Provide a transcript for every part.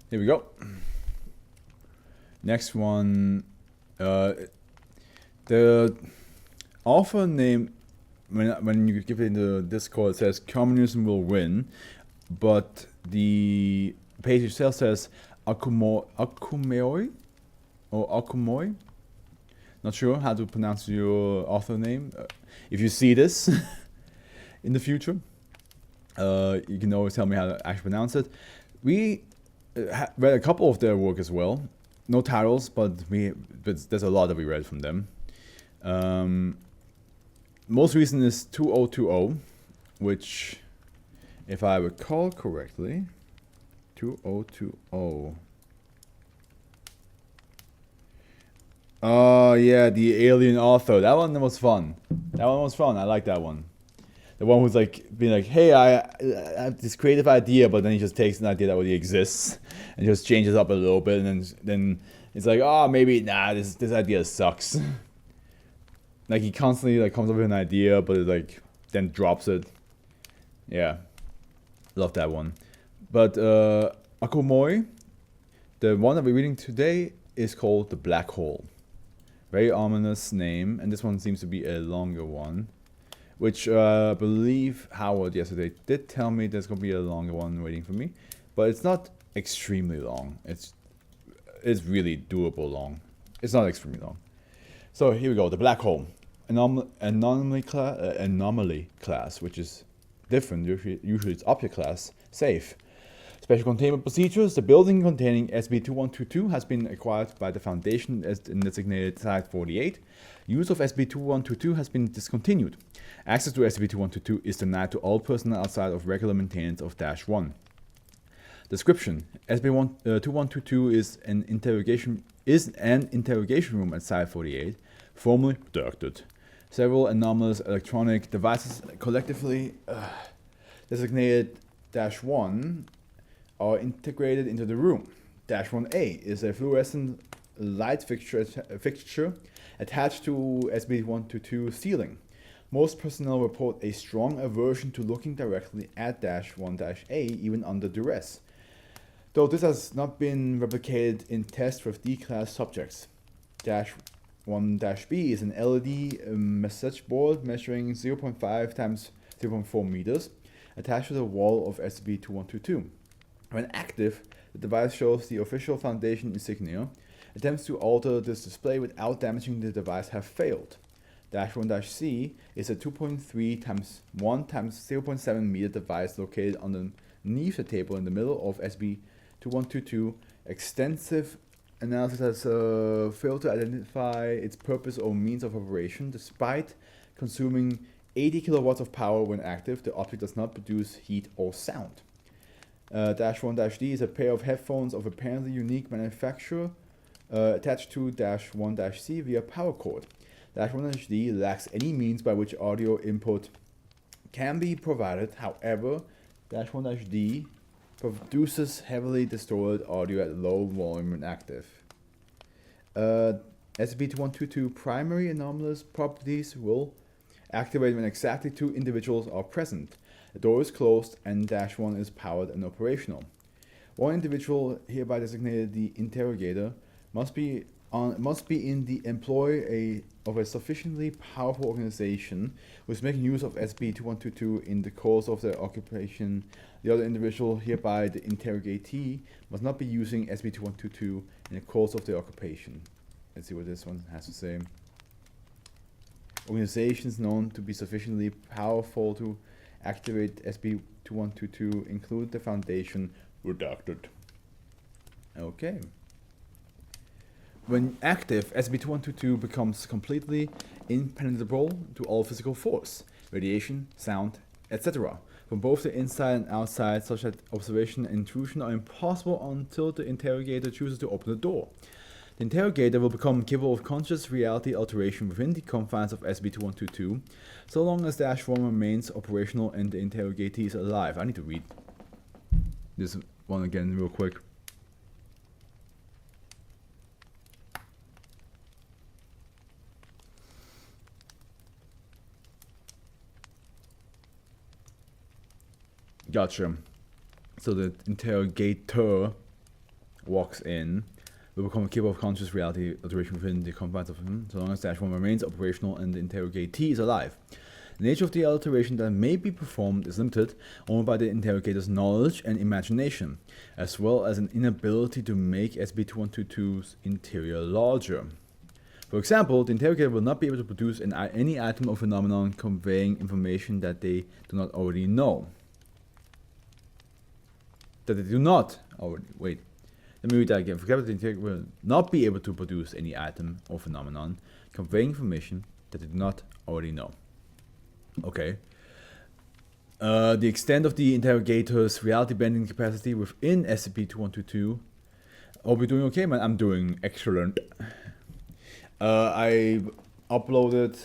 Here we go. Next one. The author name, when you give it in the Discord, it says communism will win, but the page itself says Akumeoi or Akumoi. Not sure how to pronounce your author name. If you see this in the future, you can always tell me how to actually pronounce it. We read a couple of their work as well. No titles, but there's a lot that we read from them. Most recent is 2020, which, if I recall correctly, 2020. Oh yeah, the alien author. That one was fun. I like that one. The one who's like being like, hey, I have this creative idea, but then he just takes an idea that already exists and just changes up a little bit, and then it's like, oh, maybe this idea sucks. Like he constantly like comes up with an idea, but it like then drops it. Yeah, love that one. But Akomoi, the one that we're reading today, is called The Black Hole. Very ominous name, and this one seems to be a longer one, which I believe Howard yesterday did tell me there's gonna be a longer one waiting for me, but it's not extremely long. It's really doable long. It's not extremely long. So here we go. The Black Hole, anomaly class, which is different. Usually it's object class. Safe. Special containment procedures. The building containing SCP-2122 has been acquired by the Foundation as designated Site-48. Use of SCP-2122 has been discontinued. Access to SCP-2122 is denied to all personnel outside of regular maintenance of -1. Description: SCP-2122 is an interrogation room at Site-48, formerly protected. Several anomalous electronic devices collectively designated -1 are integrated into the room. -1A is a fluorescent light fixture attached to SCP-122 ceiling. Most personnel report a strong aversion to looking directly at -1-A even under duress, though this has not been replicated in tests with D-class subjects. -1-B is an LED message board measuring 0.5 times 0.4 meters attached to the wall of SCP-2122. When active, the device shows the official Foundation insignia. Attempts to alter this display without damaging the device have failed. -1-C is a 2.3 times 1 times 0.7 meter device located underneath the table in the middle of SCP-2122. Extensive analysis has failed to identify its purpose or means of operation. Despite consuming 80 kilowatts of power when active, the object does not produce heat or sound. -1-D is a pair of headphones of apparently unique manufacture attached to -1-C via power cord. -1-D lacks any means by which audio input can be provided. However, -1-D produces heavily distorted audio at low volume when active. SCP-2122 primary anomalous properties will activate when exactly 2 individuals are present. The door is closed and -1 is powered and operational. One individual, hereby designated the interrogator, must be in the employ of a sufficiently powerful organization who is making use of SCP-2122 in the course of their occupation. The other individual, hereby the interrogatee, must not be using SCP-2122 in the course of their occupation. Let's see what this one has to say. Organizations known to be sufficiently powerful to activate SCP-2122 include the Foundation. Redacted. Okay. When active, SCP-2122 becomes completely impenetrable to all physical force, radiation, sound, etc. from both the inside and outside, such that observation and intrusion are impossible until the interrogator chooses to open the door. The interrogator will become capable of conscious reality alteration within the confines of SCP-2122, so long as -1 remains operational and the interrogatee is alive. I need to read this one again real quick. Gotcha. So the interrogator walks in will become capable of conscious reality alteration within the confines of him, so long as Dash 1 remains operational and the interrogatee is alive. The nature of the alteration that may be performed is limited only by the interrogator's knowledge and imagination, as well as an inability to make SCP-2122's interior larger. For example, the interrogator will not be able to produce any item or phenomenon conveying information that they do not already know. That they do not already... Wait. Let me read that again. For example, the interrogator will not be able to produce any item or phenomenon conveying information that they do not already know. Okay. The extent of the interrogator's reality bending capacity within SCP-2122. Hope you're doing okay, man. I'm doing excellent. I uploaded,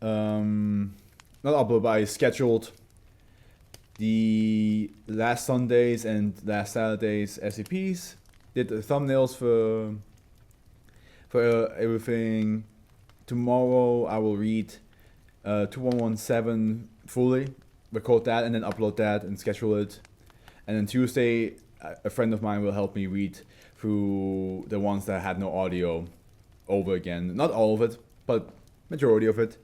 not uploaded, but I scheduled the last Sunday's and last Saturday's SCPs. Did the thumbnails for everything. Tomorrow I will read 2117 fully, record that and then upload that and schedule it. And then Tuesday a friend of mine will help me read through the ones that had no audio over again. Not all of it, but majority of it.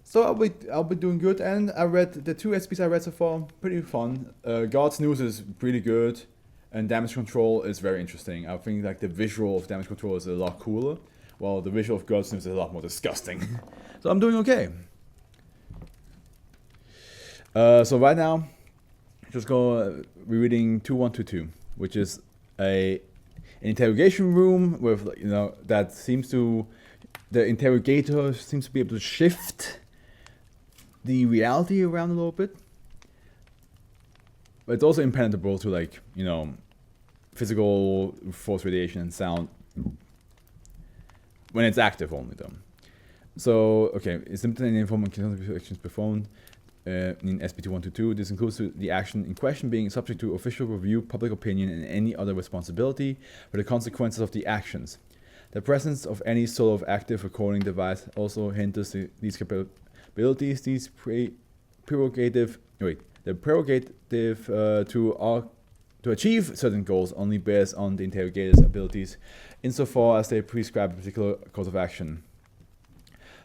So I'll be doing good. And I read the 2 SCPs I read so far, pretty fun. God's News is pretty good, and Damage Control is very interesting. I think like the visual of Damage Control is a lot cooler, while the visual of God's News is a lot more disgusting. So I'm doing okay. So right now, just go rereading 2122, which is an interrogation room with, you know, that seems to, the interrogator seems to be able to shift the reality around a little bit. But it's also impenetrable to, like, you know, physical force radiation and sound when it's active only though. So, okay, it's limited in informal actions performed in SCP-2122. This includes the action in question being subject to official review, public opinion, and any other responsibility for the consequences of the actions. The presence of any sort of active recording device also hinders these capabilities. The prerogative to achieve certain goals only bears on the interrogator's abilities insofar as they prescribe a particular course of action.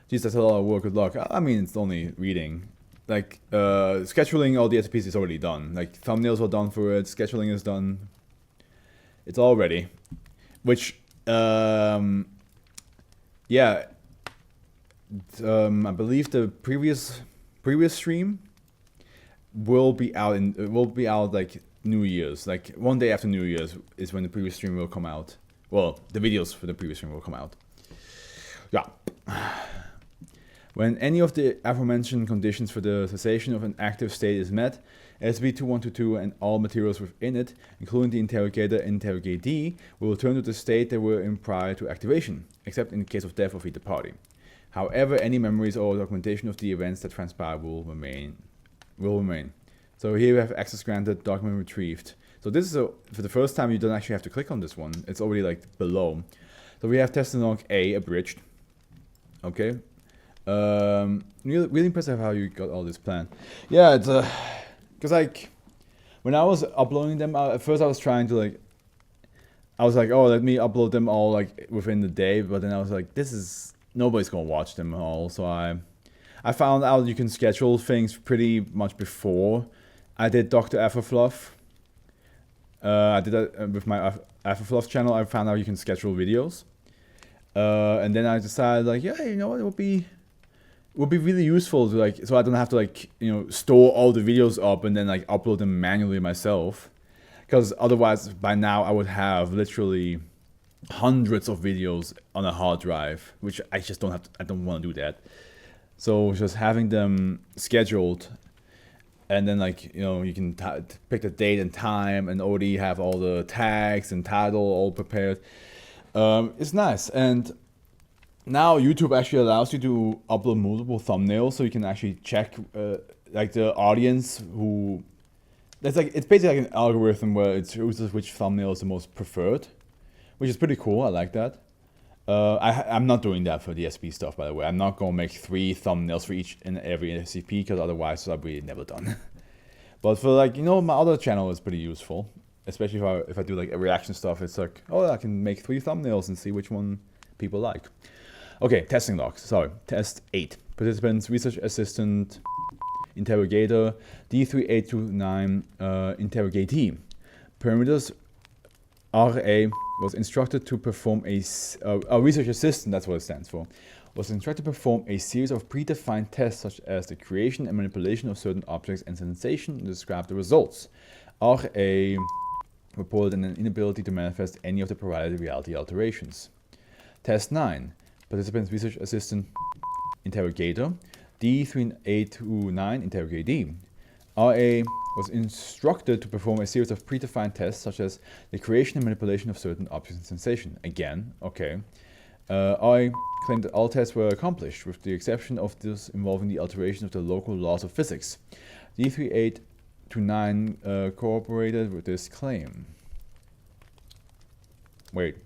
Geez, that's a lot of work. Good luck. I mean, it's only reading. Like, scheduling all the SCPs is already done. Like, thumbnails are done for it, scheduling is done. It's all ready. Which, yeah. I believe the previous stream will be out like New Year's. Like, one day after New Year's is when the previous stream will come out. Well, the videos for the previous stream will come out. Yeah. When any of the aforementioned conditions for the cessation of an active state is met, SCP-2122 and all materials within it, including the interrogator and interrogatee, will return to the state they were in prior to activation, except in the case of death of either party. However, any memories or documentation of the events that transpire will remain. So here we have access granted, document retrieved. So this is for the first time you don't actually have to click on this one. It's already like below. So we have Testimony A abridged. Okay. Really impressive how you got all this planned. Yeah, it's because like when I was uploading them, at first I was trying to I was like, oh, let me upload them all like within the day, but then I was like, nobody's gonna watch them all. So I found out you can schedule things pretty much before I did Dr. AfroFluff. I did that with my AfroFluff channel. I found out you can schedule videos, and then I decided like, yeah, you know what, it would be really useful to so I don't have to store all the videos up and then upload them manually myself, because otherwise by now I would have literally hundreds of videos on a hard drive, which I just don't want to do that. So just having them scheduled, and then you can pick the date and time and already have all the tags and title all prepared. It's nice. And now YouTube actually allows you to upload multiple thumbnails, so you can actually check the audience who. It's basically like an algorithm where it chooses which thumbnail is the most preferred, which is pretty cool. I like that. I'm not doing that for the SCP stuff, by the way. I'm not gonna make 3 thumbnails for each and every SCP, because otherwise I'll be never done. But for my other channel is pretty useful. especially if I do like a reaction stuff, it's like, oh, I can make 3 thumbnails and see which one people like. Okay, testing logs. Sorry, test 8. Participants, research assistant, interrogator, D3829, interrogatee. Parameters: RA was instructed to perform a research assistant, that's what it stands for, was instructed to perform a series of predefined tests such as the creation and manipulation of certain objects and sensation and describe the results. RA reported an inability to manifest any of the provided reality alterations. Test 9. Participants, research assistant, interrogator, D3829, interrogatee. RA was instructed to perform a series of predefined tests such as the creation and manipulation of certain objects and sensation. Again, okay. I claimed that all tests were accomplished, with the exception of those involving the alteration of the local laws of physics. D3829 cooperated with this claim. Wait.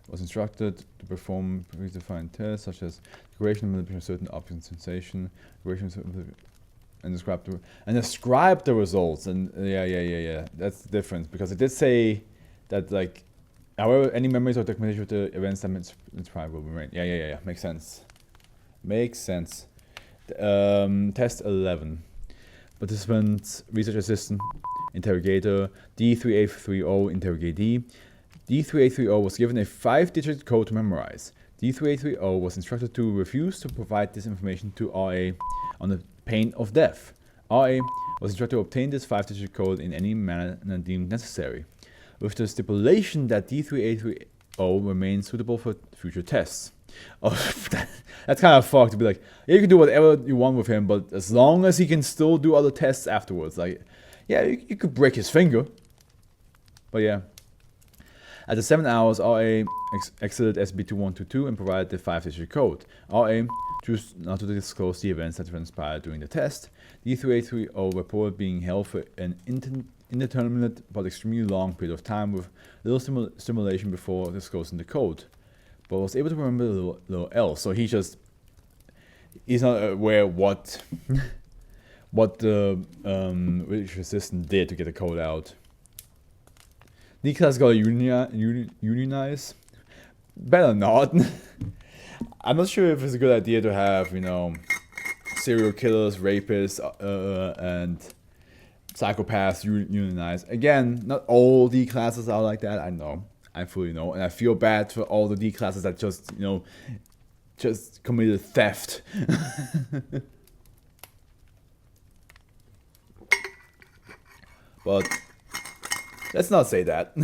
Was instructed to perform predefined tests such as creation and manipulation of certain objects and sensation, and describe the results. And yeah. That's the difference, because it did say that, like, however, any memories or documentation of the events that inspired will remain. Yeah. Makes sense. Test 11. Participants, research assistant, interrogator, D3830, interrogatee. D3830 was given a 5-digit code to memorize. D3830 was instructed to refuse to provide this information to RA on the pain of death. RA was instructed to obtain this 5-digit code in any manner deemed necessary, with the stipulation that D3830 remains suitable for future tests. Oh, that's kind of fucked to be like, yeah, you can do whatever you want with him, but as long as he can still do other tests afterwards. Like, yeah, you could break his finger. But yeah. At the 7 hours, RA exited SCP-2122 and provided the 5-digit code. RA chose not to disclose the events that transpired during the test. D3830 reported being held for an indeterminate but extremely long period of time with little stimulation before disclosing the code, but was able to remember little else. So he's not aware what the research assistant did to get the code out. The class got unionize. Better not. I'm not sure if it's a good idea to have, serial killers, rapists, and psychopaths unionize. Again, not all D classes are like that. I know. I fully know. And I feel bad for all the D classes that just committed theft. But let's not say that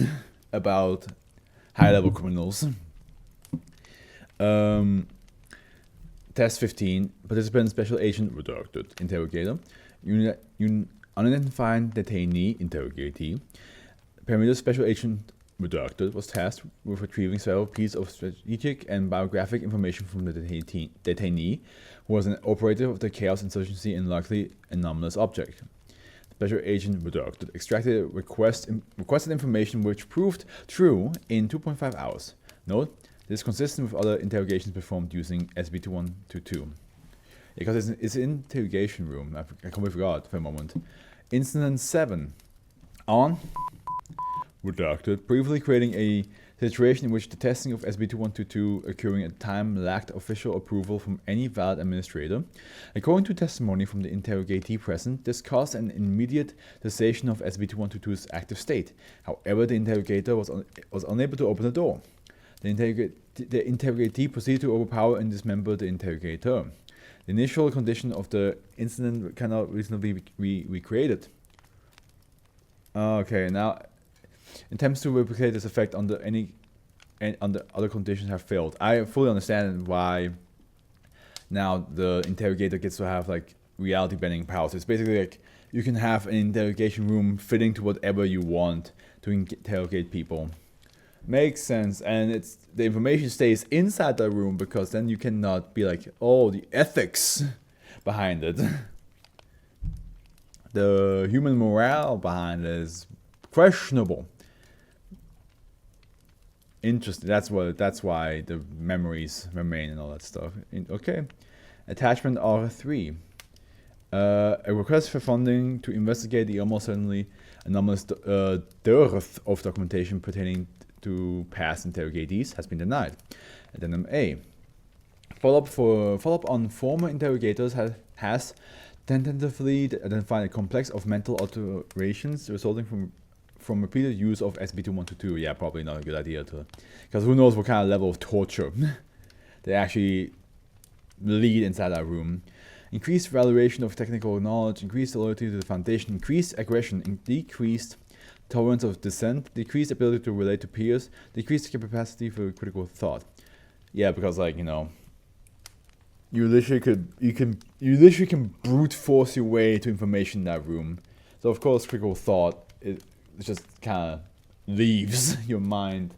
about high-level criminals. Test 15. Participant, special agent, redacted, interrogator. Unidentified detainee, interrogatee. Parameter, special agent, redacted, was tasked with retrieving several pieces of strategic and biographic information from the detainee, who was an operator of the Chaos Insurgency and likely anomalous object. Special agent redacted extracted requested information which proved true in 2.5 hours. Note, this is consistent with other interrogations performed using SCP-2122. Because it's an interrogation room. I completely forgot for a moment. Incident 7. On redacted, briefly creating a situation in which the testing of SCP-2122 occurring at the time lacked official approval from any valid administrator. According to testimony from the interrogatee present, this caused an immediate cessation of SCP-2122's active state. However, the interrogator was unable to open the door. The interrogatee proceeded to overpower and dismember the interrogator. The initial condition of the incident cannot reasonably be recreated. Okay, now attempts to replicate this effect under other conditions have failed. I fully understand why now the interrogator gets to have like reality bending powers. It's basically like you can have an interrogation room fitting to whatever you want to interrogate people. Makes sense, and the information stays inside the room because then you cannot be like, oh, the ethics behind it. The human morale behind it is questionable. Interesting. That's why the memories remain and all that stuff. Okay. Attachment R3. A request for funding to investigate the almost certainly anomalous dearth of documentation pertaining to past interrogatees has been denied. Addendum A. Follow-up on former interrogators has tentatively identified a complex of mental alterations resulting from repeated use of SCP-2122. Yeah, probably not a good idea to, because who knows what kind of level of torture they actually lead inside that room. Increased valuation of technical knowledge, increased loyalty to the Foundation, increased aggression, decreased tolerance of dissent, decreased ability to relate to peers, decreased capacity for critical thought. Yeah, because like, you know, you literally can brute force your way to information in that room. So of course critical thought it just kind of leaves your mind.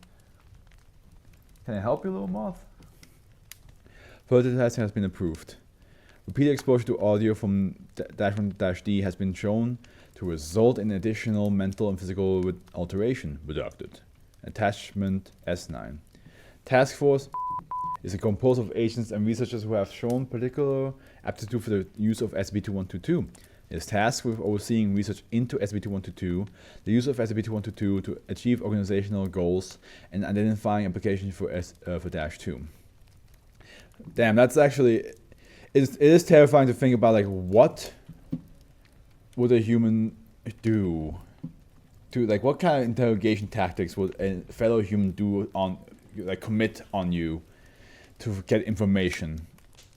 Can I help you, little moth? Further testing has been approved. Repeated exposure to audio from -1-D has been shown to result in additional mental and physical alteration. Redacted. Attachment S9. Task Force is composed of agents and researchers who have shown particular aptitude for the use of SCP-2122. It is tasked with overseeing research into SCP-2122, the use of SCP-2122 to achieve organizational goals, and identifying applications for -2. Damn, that's actually... It is terrifying to think about, like, what would a human do? Like, what kind of interrogation tactics would a fellow human do on... like, commit on you to get information,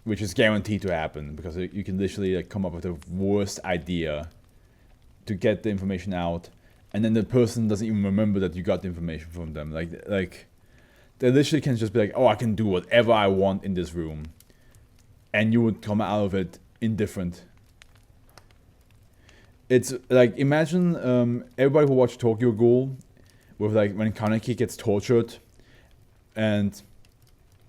which is guaranteed to happen because you can literally like come up with the worst idea to get the information out, and then the person doesn't even remember that you got the information from them. Like they literally can just be like, oh, I can do whatever I want in this room, and you would come out of it indifferent. It's like, imagine everybody who watched Tokyo Ghoul with like when Kaneki gets tortured,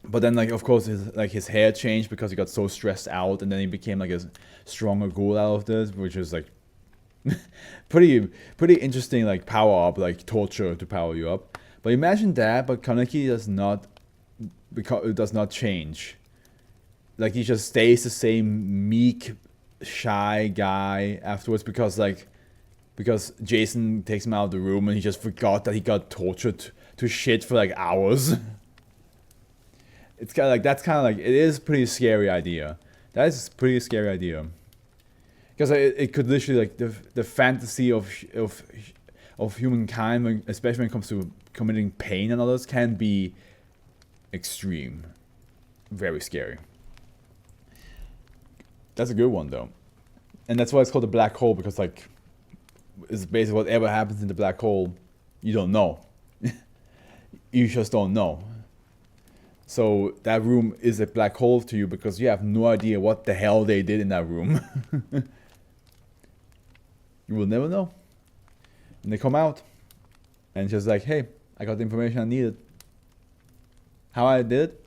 but then, like, of course, his hair changed because he got so stressed out, and then he became like a stronger ghoul out of this, which is like pretty interesting, like power up, like torture to power you up. But imagine that, but Kaneki does not change. Like, he just stays the same meek, shy guy afterwards because Jason takes him out of the room and he just forgot that he got tortured to shit for like hours. It's kind of like, that's kind of like, it is a pretty scary idea. That is a pretty scary idea. Because it could literally, like, the fantasy of humankind, especially when it comes to committing pain on others, can be extreme. Very scary. That's a good one, though. And that's why it's called the black hole, because, like, it's basically whatever happens in the black hole, you don't know. You just don't know. So that room is a black hole to you because you have no idea what the hell they did in that room. You will never know. And they come out and just like, hey, I got the information I needed. How I did it?